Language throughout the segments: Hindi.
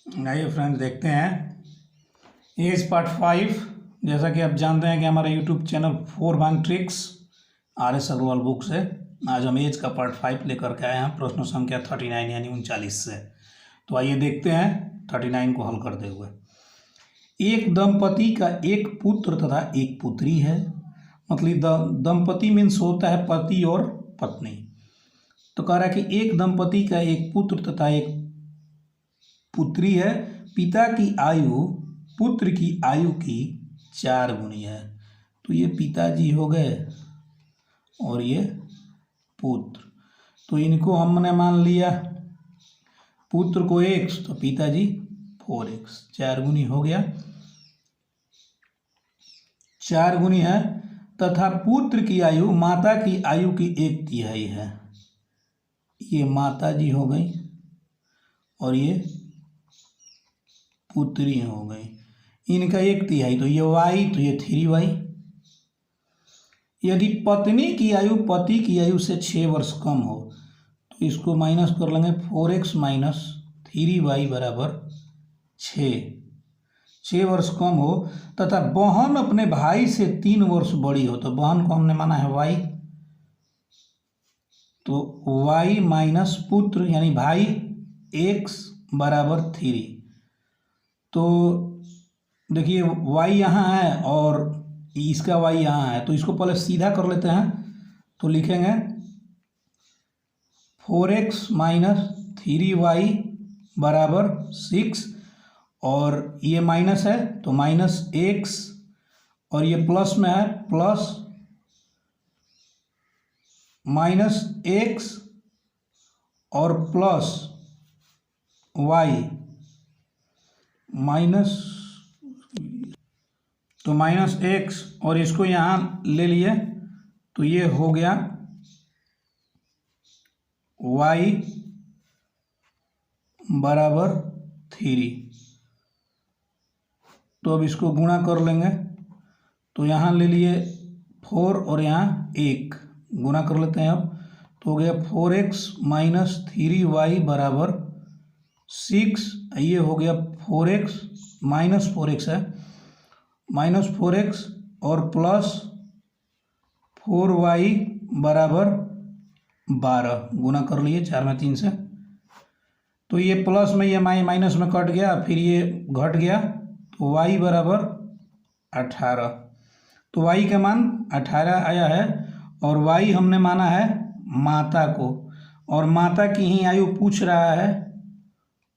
आइए फ्रेंड्स देखते हैं एज पार्ट 5। जैसा कि आप जानते हैं कि हमारा YouTube channel 4 bank tricks RS Agarwal book से आज हम एज का पार्ट 5 लेकर के आए हैं प्रश्न संख्या 39 यानी 39 से। तो आइए देखते हैं 39 को हल करते हुए। एक दंपति का एक पुत्र तथा एक पुत्री है। मतलब दंपति मीन्स होता है पति और पत्नी। तो कह रहा है कि एक दंपति का एक पुत्र तथा एक पुत्री है। पिता की आयु पुत्र की आयु की 4 गुनी है। तो ये पिताजी हो गए और ये पुत्र। तो इनको हमने मान लिया पुत्र को x तो पिताजी 4x, 4 गुनी हो गया, 4 गुनी है। तथा पुत्र की आयु माता की आयु की 1/3 है। ये माता जी हो गई और ये पुत्री हो गई, इनका 1/3। तो ये y तो ये 3y। यदि पत्नी की आयु पति की आयु से 6 वर्ष कम हो तो इसको माइनस कर लेंगे 4x माइनस 3y बराबर 6 वर्ष कम हो। तथा बहन अपने भाई से 3 वर्ष बड़ी हो तो बहन को हमने माना है y। तो y माइनस पुत्र यानी भाई x बराबर 3। तो देखिए y यहाँ है और इसका y यहाँ है, तो इसको पहले सीधा कर लेते हैं। तो लिखेंगे 4x माइनस 3y बराबर 6 और ये माइनस है तो माइनस x और ये प्लस में है प्लस माइनस x और प्लस y माइनस तो माइनस x और इसको यहाँ ले लिए तो ये हो गया y बराबर 3। तो अब इसको गुणा कर लेंगे तो यहाँ ले लिए 4 और यहाँ 1 गुणा कर लेते हैं। अब तो हो गया 4x माइनस 3y बराबर 6। ये हो गया 4x माइनस 4x है माइनस 4x और प्लस 4y बराबर 12 गुणा कर लिए 4 में 3 से। तो ये प्लस में ये माइनस में कट गया, फिर ये घट गया तो y बराबर 18। तो y का मान 18 आया है और y हमने माना है माता को और माता की ही आयु पूछ रहा है।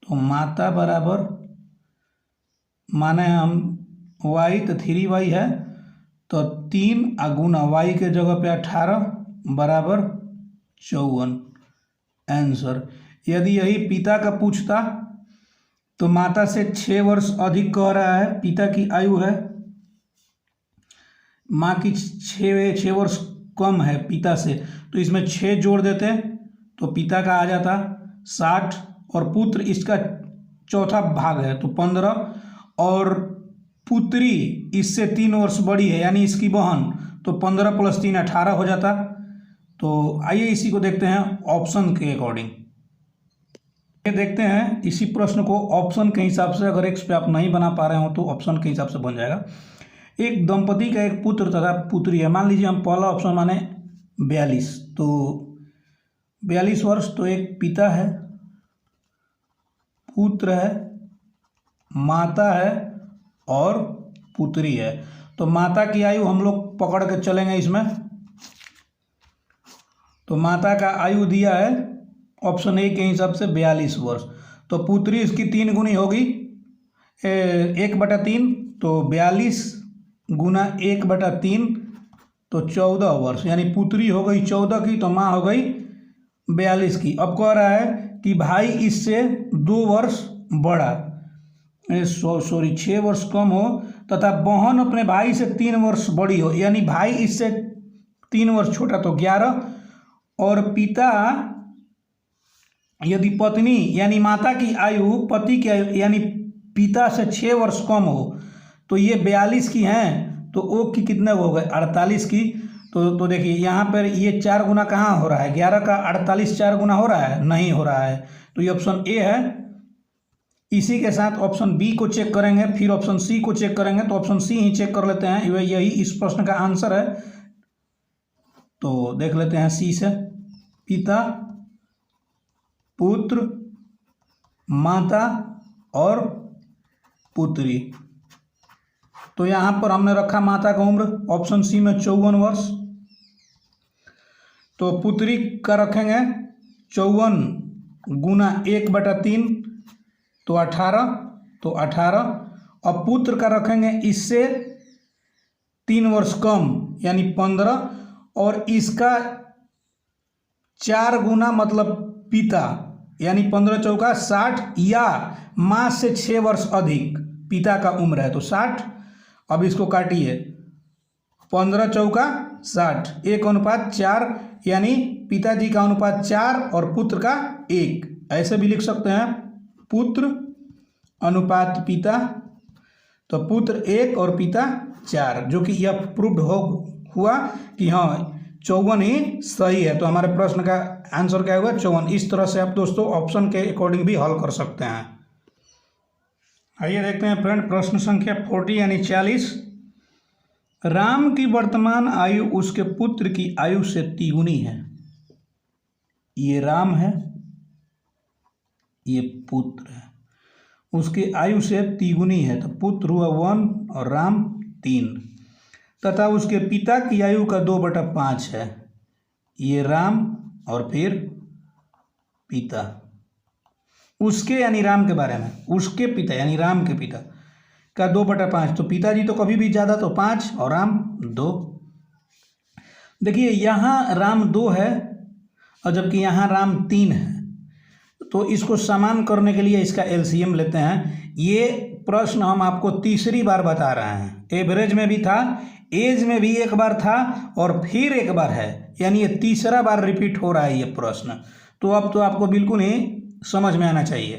तो माता बराबर माने हम y तो 3y है तो 3 गुना y के जगह पे 18 बराबर 54 आंसर। यदि यही पिता का पूछता तो माता से 6 वर्ष अधिक कह रहा है, पिता की आयु है, माँ की 6 वर्ष कम है पिता से, तो इसमें 6 जोड़ देते तो पिता का आ जाता 60 और पुत्र इसका चौथा भाग है तो 15 और पुत्री इससे 3 वर्ष बड़ी है यानी इसकी बहन, तो 15 + 3 18 हो जाता। तो आइए इसी को देखते हैं ऑप्शन के अकॉर्डिंग। ये देखते हैं इसी प्रश्न को ऑप्शन के हिसाब से, अगर x पे आप नहीं बना पा रहे हो तो ऑप्शन के हिसाब से बन जाएगा। एक दंपति का एक पुत्र तथा पुत्री है। मान लीजिए हम पहला ऑप्शन माने 42, तो 42 वर्ष। तो एक पिता है, पुत्र है, माता है और पुत्री है। तो माता की आयु हम लोग पकड़ के चलेंगे इसमें। तो माता का आयु दिया है ऑप्शन ए के हिसाब से 42 वर्ष। तो पुत्री इसकी 3 गुनी होगी 1/3, तो 42 गुना 1/3 तो 14 वर्ष, यानी पुत्री हो गई 14 की तो माँ हो गई 42 की। अब कह रहा है कि भाई इससे 2 वर्ष बड़ा, 6 वर्ष कम हो तथा बहन अपने भाई से 3 वर्ष बड़ी हो, यानी भाई इससे 3 वर्ष छोटा तो 11। और पिता यदि पत्नी यानी माता की आयु पति की आयु यानी पिता से 6 वर्ष कम हो तो ये 42 की हैं तो ओ की कितने हो गए 48 की। तो देखिए यहाँ पर ये 4 गुना कहाँ हो रहा है, 11 का 48 4 गुना हो रहा है, नहीं हो रहा है। तो ये ऑप्शन ए है इसी के साथ ऑप्शन बी को चेक करेंगे, फिर ऑप्शन सी को चेक करेंगे। तो ऑप्शन सी ही चेक कर लेते हैं, यही इस प्रश्न का आंसर है। तो देख लेते हैं सी से, पिता, पुत्र, माता और पुत्री। तो यहाँ पर हमने रखा माता का उम्र ऑप्शन सी में 54 वर्ष। तो पुत्री का रखेंगे 54 गुना 1/3 तो 18, तो 18। और पुत्र का रखेंगे इससे 3 वर्ष कम यानी 15, और इसका 4 गुना मतलब पिता, यानी 15 चौका 60, या माँ से 6 वर्ष अधिक पिता का उम्र है तो 60। अब इसको काटिए, 15 चौका 60, 1:4, यानी पिताजी का अनुपात 4 और पुत्र का 1। ऐसे भी लिख सकते हैं, पुत्र अनुपात पिता, तो पुत्र 1 और पिता 4, जो कि यह प्रूव्ड हुआ कि हाँ 54 ही सही है। तो हमारे प्रश्न का आंसर क्या होगा, 54। इस तरह से आप दोस्तों ऑप्शन के अकॉर्डिंग भी हल कर सकते हैं। आइए देखते हैं फ्रेंड, प्रश्न संख्या 40 यानी 40। राम की वर्तमान आयु उसके पुत्र की आयु से तिगुनी है। ये राम है, ये पुत्र है, उसकी आयु से तिगुनी है। तो पुत्र हुआ 1 और राम 3, तथा उसके पिता की आयु का 2/5 है। ये राम और फिर पिता, उसके यानी राम के बारे में, उसके पिता यानी राम के पिता का 2/5। तो पिताजी तो कभी भी ज़्यादा, तो 5 और राम 2। देखिए यहाँ राम 2 है और जबकि यहाँ राम 3 है। तो इसको समान करने के लिए इसका एलसीएम लेते हैं। ये प्रश्न हम आपको तीसरी बार बता रहे हैं, एवरेज में भी था, एज में भी एक बार था और फिर एक बार है, यानी ये तीसरा बार रिपीट हो रहा है ये प्रश्न। तो अब तो आपको बिल्कुल ही समझ में आना चाहिए।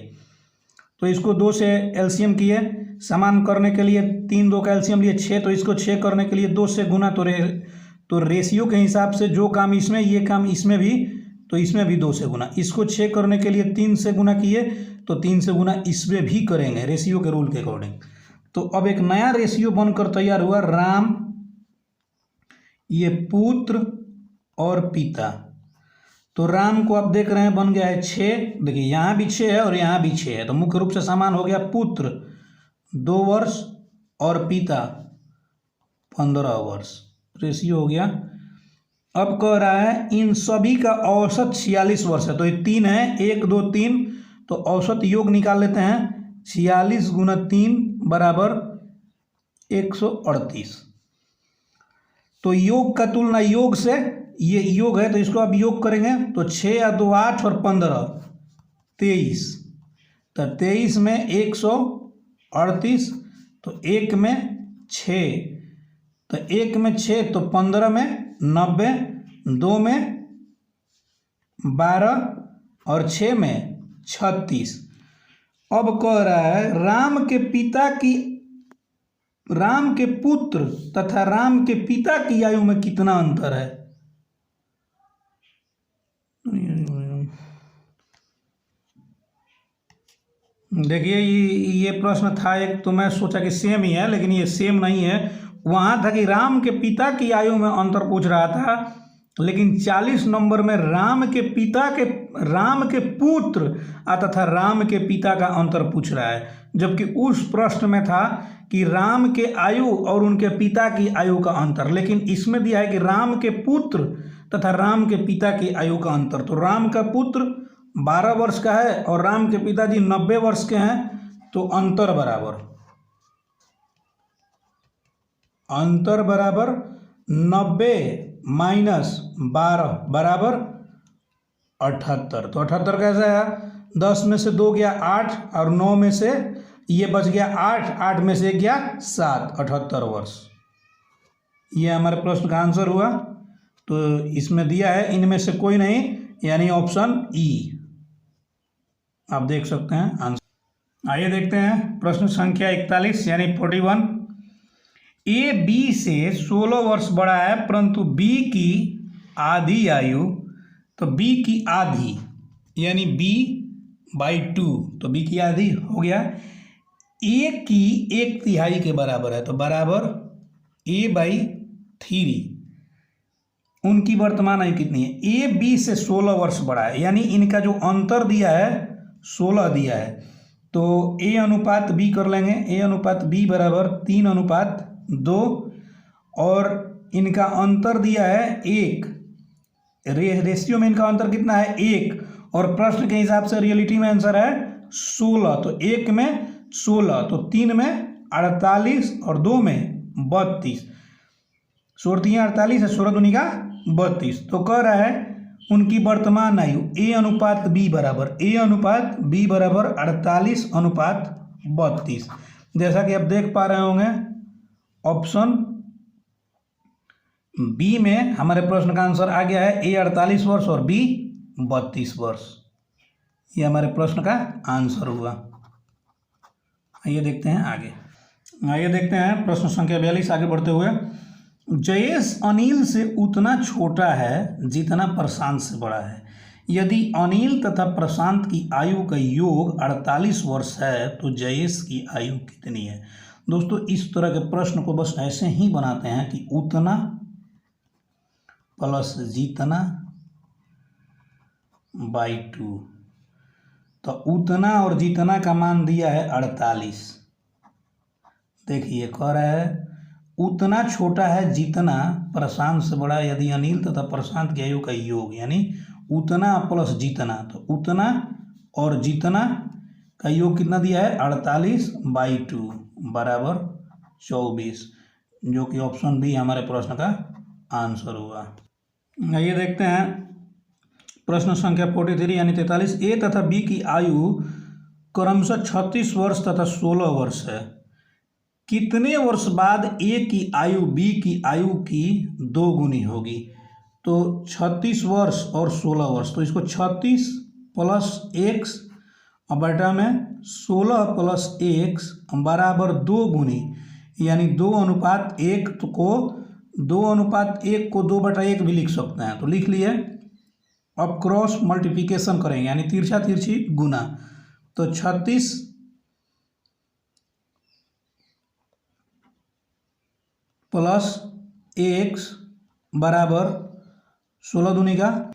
तो इसको 2 से एलसीएम किए, समान करने के लिए 3 2 का एलसीएम लिए 6, तो इसको 6 करने के लिए 2 से गुना, तो रेशियो के हिसाब से जो काम इसमें ये काम इसमें भी, तो इसमें भी 2 से गुना। इसको 6 करने के लिए 3 से गुना किए, तो 3 से गुना इसमें भी करेंगे रेशियो के रूल के अकॉर्डिंग। तो अब एक नया रेशियो बनकर तैयार हुआ, राम, ये पुत्र और पिता। तो राम को आप देख रहे हैं बन गया है 6, देखिए यहाँ भी 6 है और यहाँ भी 6 है, तो मुख्य रूप से समान हो गया। पुत्र 2 वर्ष और पिता 15 वर्ष, रेशियो हो गया। अब कह रहा है इन सभी का औसत 46 वर्ष है। तो ये 3 है, 1 2 3, तो औसत योग निकाल लेते हैं। 46 गुना 3 बराबर 138। तो योग का तुलना योग से, ये योग है तो इसको अब योग करेंगे, तो 6 या 2 8 और 15 23, तो 23 में 138, तो 1 में 6, तो 1 में 6, तो 15 में 90, 2 में 12 और 6 में 36। अब कह रहा है राम के पुत्र तथा राम के पिता की आयु में कितना अंतर है। देखिए ये प्रश्न था एक, तो मैं सोचा कि सेम ही है, लेकिन ये सेम नहीं है। वहाँ था कि राम के पिता की आयु में अंतर पूछ रहा था, लेकिन 40 नंबर में राम के पुत्र तथा राम के पिता का अंतर पूछ रहा है, जबकि उस प्रश्न में था कि राम के आयु और उनके पिता की आयु का अंतर, लेकिन इसमें दिया है कि राम के पुत्र तथा राम के पिता की आयु का अंतर। तो राम का पुत्र 12 वर्ष का है और राम के पिताजी 90 वर्ष के हैं, तो अंतर बराबर 90 माइनस 12 बराबर 78। तो 78 कैसे है, 10 में से 2 गया 8 और 9 में से ये बच गया 8, 8 में से गया 7, 78 वर्ष। ये हमारे प्रश्न का आंसर हुआ। तो इसमें दिया है इनमें से कोई नहीं, यानी ऑप्शन ई, आप देख सकते हैं आंसर। आइए देखते हैं प्रश्न संख्या 41 यानी 41। ए बी से 16 वर्ष बड़ा है, परंतु बी की आधी आयु, तो बी की आधी यानी बी बाई 2, तो बी की आधी हो गया। ए की 1/3 के बराबर है, तो बराबर ए बाई 3। उनकी वर्तमान आयु कितनी है? ए बी से 16 वर्ष बड़ा है, यानी इनका जो अंतर दिया है 16 दिया है। तो ए अनुपात बी कर लेंगे, ए अनुपात बी बराबर 3:2, और इनका अंतर दिया है 1, रेशियो में इनका अंतर कितना है? 1, और प्रश्न के हिसाब से रियलिटी में आंसर है 16। तो 1 में 16, तो 3 में 48 और 2 में 32, 16 48 है, 16 दूनी का 32। तो कह रहा है उनकी वर्तमान आयु ए अनुपात बी बराबर 48:32। जैसा कि आप देख पा रहे होंगे ऑप्शन बी में हमारे प्रश्न का आंसर आ गया है, ए 48 वर्ष और बी 32 वर्ष। ये हमारे प्रश्न का आंसर हुआ। आइए देखते हैं आगे। आइए देखते हैं प्रश्न संख्या 42। आगे बढ़ते हुए, जयेश अनिल से उतना छोटा है जितना प्रशांत से बड़ा है। यदि अनिल तथा प्रशांत की आयु का योग 48 वर्ष है तो जयेश की आयु कितनी है? दोस्तों इस तरह के प्रश्न को बस ऐसे ही बनाते हैं कि उतना प्लस जितना बाई 2। तो उतना और जितना का मान दिया है 48। देखिए कह रहा है उतना छोटा है जितना प्रशांत से बड़ा, यदि अनिल तथा प्रशांत की आयु का योग, यानी उतना प्लस जितना। तो उतना और जितना का योग कितना दिया है? 48/2 बराबर 24, जो कि ऑप्शन बी हमारे प्रश्न का आंसर हुआ। आइए देखते हैं प्रश्न संख्या 43 यानी 43। ए तथा बी की आयु क्रमशः 36 वर्ष तथा 16 वर्ष है। कितने वर्ष बाद ए की आयु बी की आयु की 2 गुनी होगी? तो 36 वर्ष और 16 वर्ष, तो इसको 36 प्लस x और बटा में 16 प्लस x बराबर 2 गुनी, यानी 2:1 को 2:1 को 2/1 भी लिख सकते हैं। तो लिख लिए। अब क्रॉस मल्टीप्लिकेशन करेंगे, यानी तिरछा तिरछी गुना। तो 36 प्लस x बराबर 16 दूनी का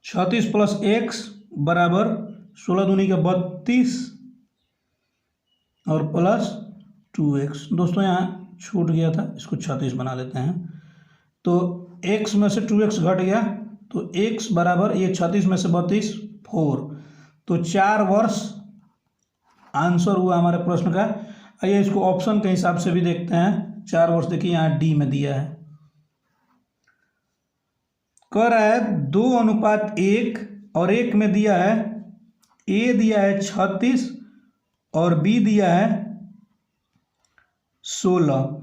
36 प्लस x बराबर 16 दूनी का 32 और प्लस 2x। दोस्तों यहाँ छूट गया था, इसको 36 बना देते हैं। तो x में से 2x घट गया, तो x बराबर ये 36 में से 32 4, तो 4 वर्ष आंसर हुआ हमारे प्रश्न का। आइए इसको ऑप्शन के हिसाब से भी देखते हैं। 4 वर्ष देखिए यहाँ डी में दिया है, कह रहा है 2:1 और 1 में दिया है ए दिया है 36 और बी दिया है 16।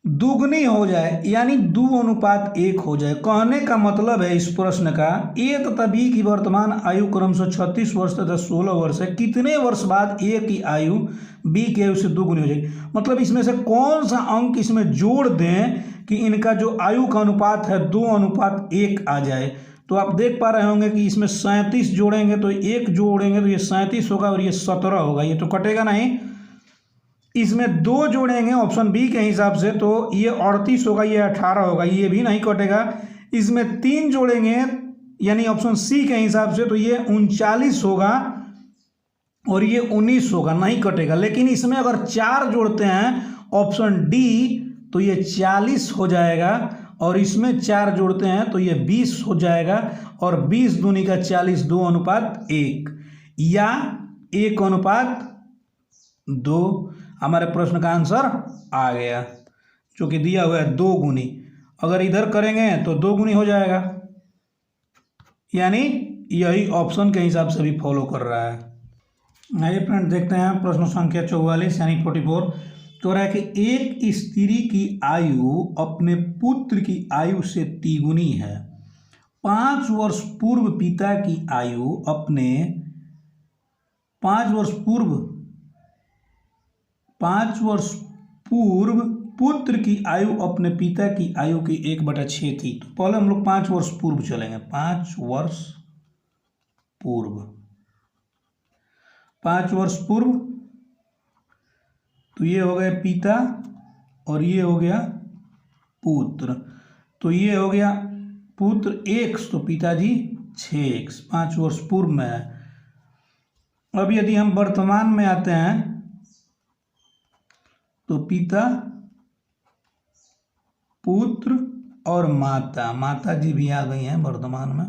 दुगनी हो जाए यानी 2:1 हो जाए। कहने का मतलब है इस प्रश्न का, ए तथा बी की वर्तमान आयु क्रमशः 36 वर्ष तथा 16 वर्ष है। कितने वर्ष बाद ए की आयु बी की आयु से 2 गुनी हो जाएगी? मतलब इसमें से कौन सा अंक इसमें जोड़ दें कि इनका जो आयु का अनुपात है 2:1 आ जाए। तो आप देख पा रहे होंगे कि इसमें 37 जोड़ेंगे तो 1 जोड़ेंगे तो ये 37 होगा और ये 17 होगा, ये तो कटेगा नहीं। इसमें 2 जोड़ेंगे ऑप्शन बी के हिसाब से तो ये 38 होगा, ये 18 होगा, ये भी नहीं कटेगा। इसमें 3 जोड़ेंगे यानी ऑप्शन सी के हिसाब से तो ये 39 होगा और ये 19 होगा, नहीं कटेगा। लेकिन इसमें अगर 4 जोड़ते हैं ऑप्शन डी तो ये 40 हो जाएगा, और इसमें 4 जोड़ते हैं तो ये 20 हो जाएगा, और 20 दूनी का 40 2:1 या 1:2 हमारे प्रश्न का आंसर आ गया, जो कि दिया हुआ है 2 गुनी। अगर इधर करेंगे तो 2 गुनी हो जाएगा, यानी यही ऑप्शन के हिसाब से भी फॉलो कर रहा है। आइए फ्रेंड देखते हैं प्रश्न संख्या 44 यानी 44। तो रहा है कि एक स्त्री की आयु अपने पुत्र की आयु से तिगुनी है। 5 वर्ष पूर्व पिता की आयु अपने 5 वर्ष पूर्व पुत्र की आयु अपने पिता की आयु की 1/6 थी। तो पहले हम लोग 5 वर्ष पूर्व चलेंगे। 5 वर्ष पूर्व 5 वर्ष पूर्व, तो ये हो गए पिता और ये हो गया पुत्र। तो ये हो गया पुत्र x, तो पिताजी 6x 5 वर्ष पूर्व में है। अब यदि हम वर्तमान में आते हैं तो पिता, पुत्र और माता जी भी आ गई हैं वर्तमान में।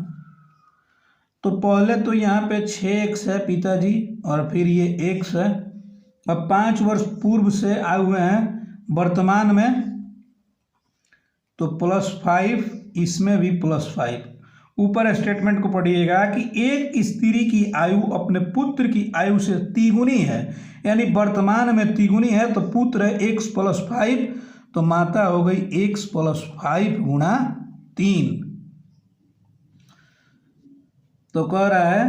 तो पहले तो यहाँ पे 6x है पिताजी और फिर ये x है। अब 5 वर्ष पूर्व से आए हुए हैं वर्तमान में, तो +5, इसमें भी +5। ऊपर स्टेटमेंट को पढ़िएगा कि एक स्त्री की आयु अपने पुत्र की आयु से तिगुनी है, यानी वर्तमान में तिगुनी है, तो पुत्र है x + 5, तो माता हो गई x + 5 × 3। तो कह रहा है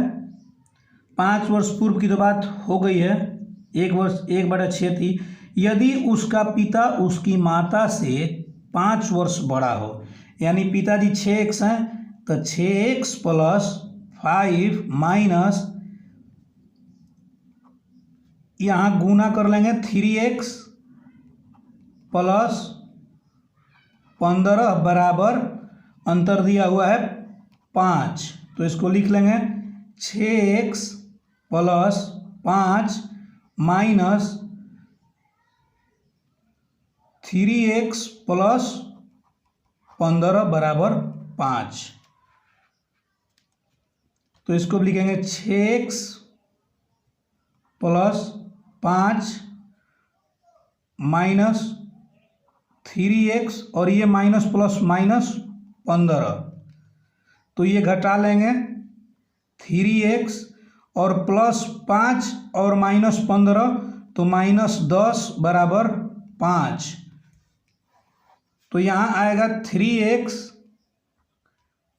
5 वर्ष पूर्व की तो बात हो गई है, 1/6 थी। यदि उसका पिता उसकी माता से 5 वर्ष बड़ा हो, यानी पिताजी 6x हैं, तो 6x + 5 माइनस, यहाँ गुना कर लेंगे 3x + 15 बराबर, अंतर दिया हुआ है 5, तो इसको लिख लेंगे 6x + 5 माइनस 3x + 15 बराबर 5। तो इसको लिखेंगे 6x + 5 माइनस 3x, और ये माइनस प्लस माइनस 15, तो ये घटा लेंगे 3x और +5 और -15, तो -10 बराबर 5। तो यहाँ आएगा 3x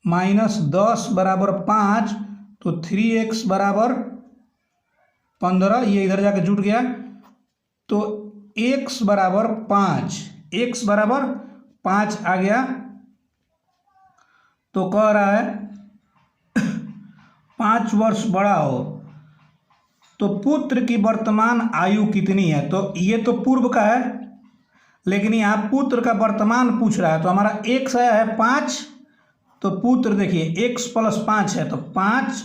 - 10 बराबर 5, तो 3x बराबर 15, ये इधर जाके जुट गया, तो x बराबर 5, x बराबर 5 आ गया। तो कह रहा है 5 वर्ष बड़ा हो तो पुत्र की वर्तमान आयु कितनी है। तो ये तो पूर्व का है, लेकिन यहाँ पुत्र का वर्तमान पूछ रहा है, तो हमारा x आया है 5, तो पुत्र देखिए x + 5 है, तो 5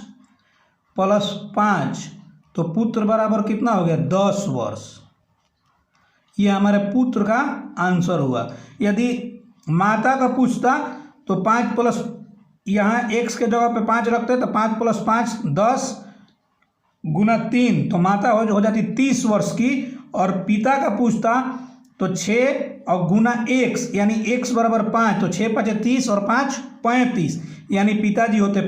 + 5, तो पुत्र बराबर कितना हो गया 10 वर्ष। ये हमारे पुत्र का आंसर हुआ। यदि माता का पूछता तो 5 प्लस, यहाँ x के जगह पे 5 रखते, तो 5 + 5 10 गुना 3, तो माता हो जाती 30 वर्ष की। और पिता का पूछता तो 6 और गुना x, यानी x बराबर 5, तो 6 × 5 = 30 और 5 = 35, यानी पिताजी होते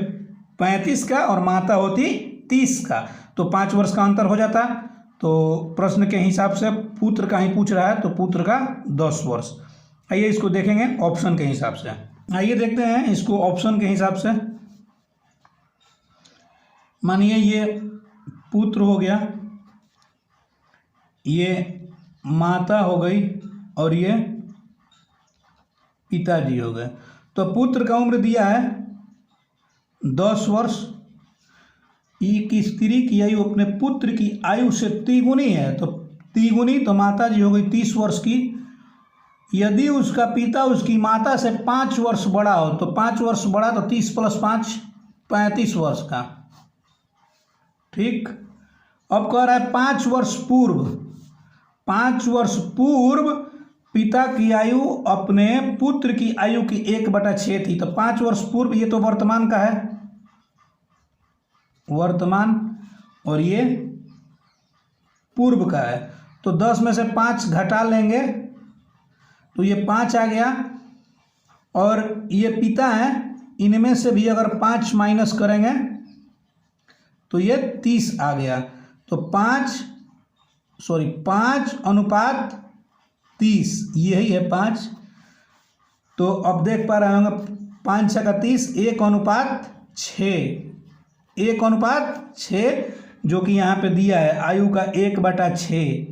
35 का और माता होती 30 का, तो 5 वर्ष का अंतर हो जाता। तो प्रश्न के हिसाब से पुत्र का ही पूछ रहा है, तो पुत्र का 10 वर्ष। आइए इसको देखेंगे ऑप्शन के हिसाब से। आइए देखते हैं इसको ऑप्शन के हिसाब से। मानिए ये पुत्र हो गया, ये माता हो गई और ये पिताजी हो गए। तो पुत्र का उम्र दिया है 10 वर्ष। एक स्त्री की आयु अपने पुत्र की आयु से तिगुनी है, तो तिगुनी, तो माता जी हो गई 30 वर्ष की। यदि उसका पिता उसकी माता से 5 वर्ष बड़ा हो, तो 5 वर्ष बड़ा, तो 30 + 5 35 वर्ष का। ठीक। अब कह रहा है 5 वर्ष पूर्व, 5 वर्ष पूर्व पिता की आयु अपने पुत्र की आयु की 1/6 थी, तो 5 वर्ष पूर्व, ये तो वर्तमान का है, वर्तमान, और ये पूर्व का है, तो 10 में से 5 घटा लेंगे, तो ये 5 आ गया। और ये पिता है, इनमें से भी अगर 5 माइनस करेंगे तो ये 30 आ गया। तो 5:30, यही है 5। तो अब देख पा रहे होंगे 5 × 6 = 30, 1:6, 1:6, जो कि यहाँ पे दिया है आयु का 1/6,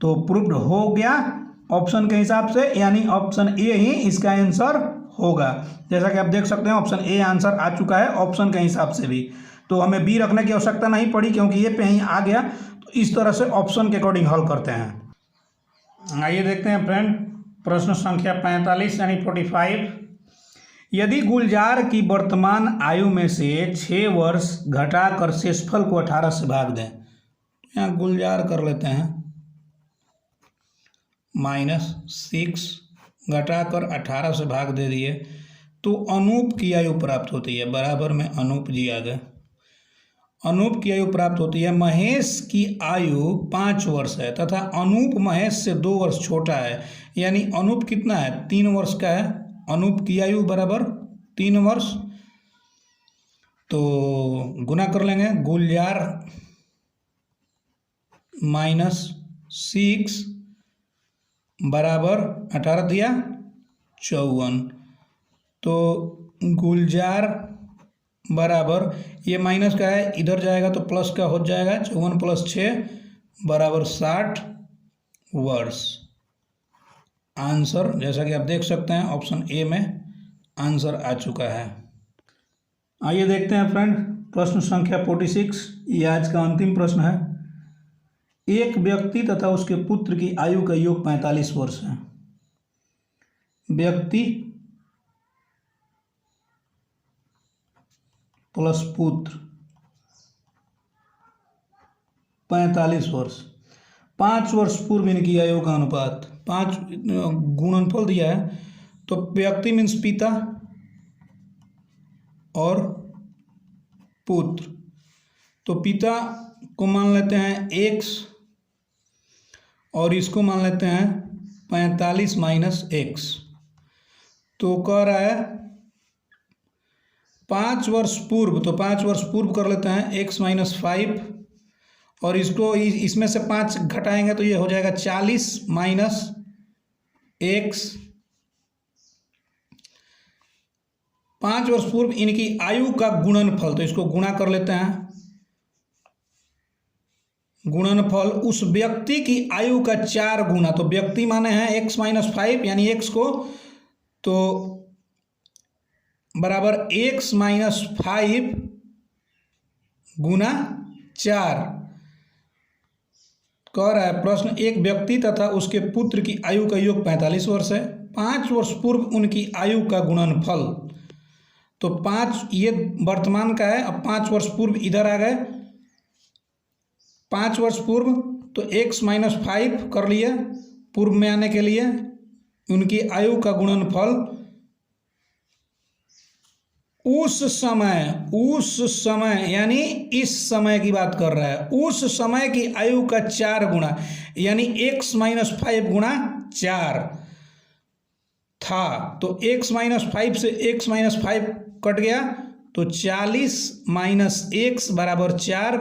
तो प्रूव्ड हो गया ऑप्शन के हिसाब से, यानी ऑप्शन ए ही इसका आंसर होगा। जैसा कि आप देख सकते हैं ऑप्शन ए आंसर आ चुका है ऑप्शन के हिसाब से भी। तो हमें बी रखने की आवश्यकता नहीं पड़ी क्योंकि ये पे ही आ गया। तो इस तरह से ऑप्शन के अकॉर्डिंग हल करते हैं। आइए देखते हैं फ्रेंड, प्रश्न संख्या 45 यानी 45। यदि गुलजार की वर्तमान आयु में से 6 वर्ष घटाकर शेषफल को 18 से भाग दें। यहाँ गुलजार कर लेते हैं, -6 घटाकर 18 से भाग दे दिए तो अनूप की आयु प्राप्त होती है। बराबर में अनूप जी आ गए। अनूप की आयु प्राप्त होती है। महेश की आयु 5 वर्ष है तथा अनूप महेश से 2 वर्ष छोटा है, यानी अनूप कितना है, 3 वर्ष का है। अनूप की आयु बराबर 3 वर्ष। तो गुना कर लेंगे, गुलजार -6 बराबर 18 दिया 54। तो गुलजार बराबर, ये माइनस का है, इधर जाएगा तो प्लस का हो जाएगा। 54 + 6 बराबर 60 वर्ष। आंसर जैसा कि आप देख सकते हैं ऑप्शन ए में आंसर आ चुका है। आइए देखते हैं फ्रेंड, प्रश्न संख्या 46। ये आज का अंतिम प्रश्न है। एक व्यक्ति तथा उसके पुत्र की आयु का योग 45 वर्ष है। व्यक्ति प्लस पुत्र 45 वर्ष। 5 वर्ष पूर्व इनकी आयु का अनुपात 5 गुणनफल दिया है। तो व्यक्ति मीन्स पिता और पुत्र। तो पिता को मान लेते हैं x और इसको मान लेते हैं 45 - x। तो कह रहा है 5 वर्ष पूर्व, तो 5 वर्ष पूर्व कर लेते हैं x - 5 और इसको इसमें से 5 घटाएंगे तो ये हो जाएगा 40 - x। 5 वर्ष पूर्व इनकी आयु का गुणनफल, तो इसको गुणा कर लेते हैं। गुणनफल उस व्यक्ति की आयु का 4 गुना, तो व्यक्ति माने हैं x - 5 यानी x को, तो बराबर x - 5 गुना 4। कह रहा है प्रश्न, एक व्यक्ति तथा उसके पुत्र की आयु का योग 45 वर्ष है। 5 वर्ष पूर्व उनकी आयु का गुणनफल, तो 5 ये वर्तमान का है। अब 5 वर्ष पूर्व इधर आ गए, 5 वर्ष पूर्व, तो x - 5 कर लिए पूर्व में आने के लिए। उनकी आयु का गुणनफल उस समय यानी इस समय की बात कर रहा है, उस समय की आयु का 4 गुना, यानी x - 5 गुना 4 था। तो x - 5 से x - 5 कट गया तो 40 - x बराबर 4।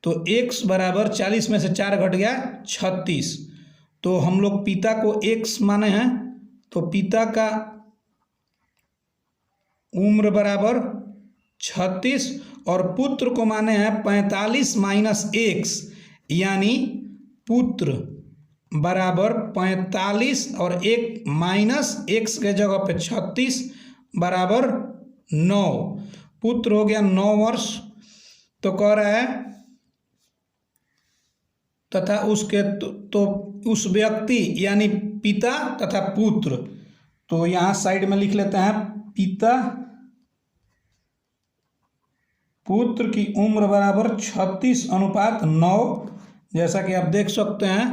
तो x बराबर 40 में से 4 घट गया 36। तो हम लोग पिता को x माने हैं, तो पिता का उम्र बराबर 36 और पुत्र को माने हैं 45 - x, यानी पुत्र बराबर 45 और 1 - x के जगह पे 36 बराबर 9। पुत्र हो गया 9 वर्ष। तो कह रहा है तथा उसके तो उस व्यक्ति यानी पिता तथा पुत्र, तो यहाँ साइड में लिख लेते हैं पिता पुत्र की उम्र बराबर 36:9। जैसा कि आप देख सकते हैं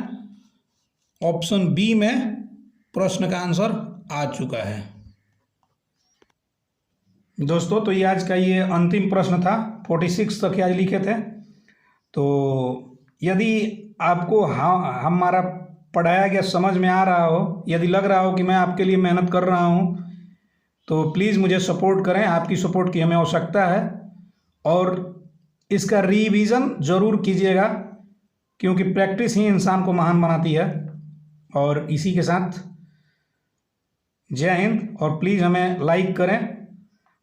ऑप्शन बी में प्रश्न का आंसर आ चुका है। दोस्तों, तो ये आज का ये अंतिम प्रश्न था। 46 तक आज लिखे थे। तो यदि आपको हमारा पढ़ाया गया समझ में आ रहा हो, यदि लग रहा हो कि मैं आपके लिए मेहनत कर रहा हूँ, तो प्लीज़ मुझे सपोर्ट करें। आपकी सपोर्ट की हमें आवश्यकता है और इसका रिवीजन ज़रूर कीजिएगा, क्योंकि प्रैक्टिस ही इंसान को महान बनाती है। और इसी के साथ जय हिंद। और प्लीज़ हमें लाइक करें,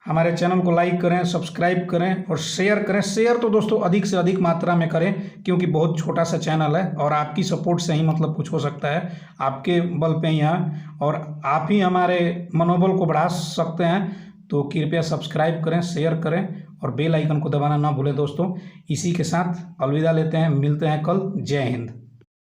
हमारे चैनल को लाइक करें, सब्सक्राइब करें और शेयर करें। शेयर तो दोस्तों अधिक से अधिक मात्रा में करें, क्योंकि बहुत छोटा सा चैनल है और आपकी सपोर्ट से ही मतलब कुछ हो सकता है। आपके बल पे ही है और आप ही हमारे मनोबल को बढ़ा सकते हैं। तो कृपया सब्सक्राइब करें, शेयर करें और बेल आइकन को दबाना ना भूलें दोस्तों। इसी के साथ अलविदा लेते हैं, मिलते हैं कल। जय हिंद।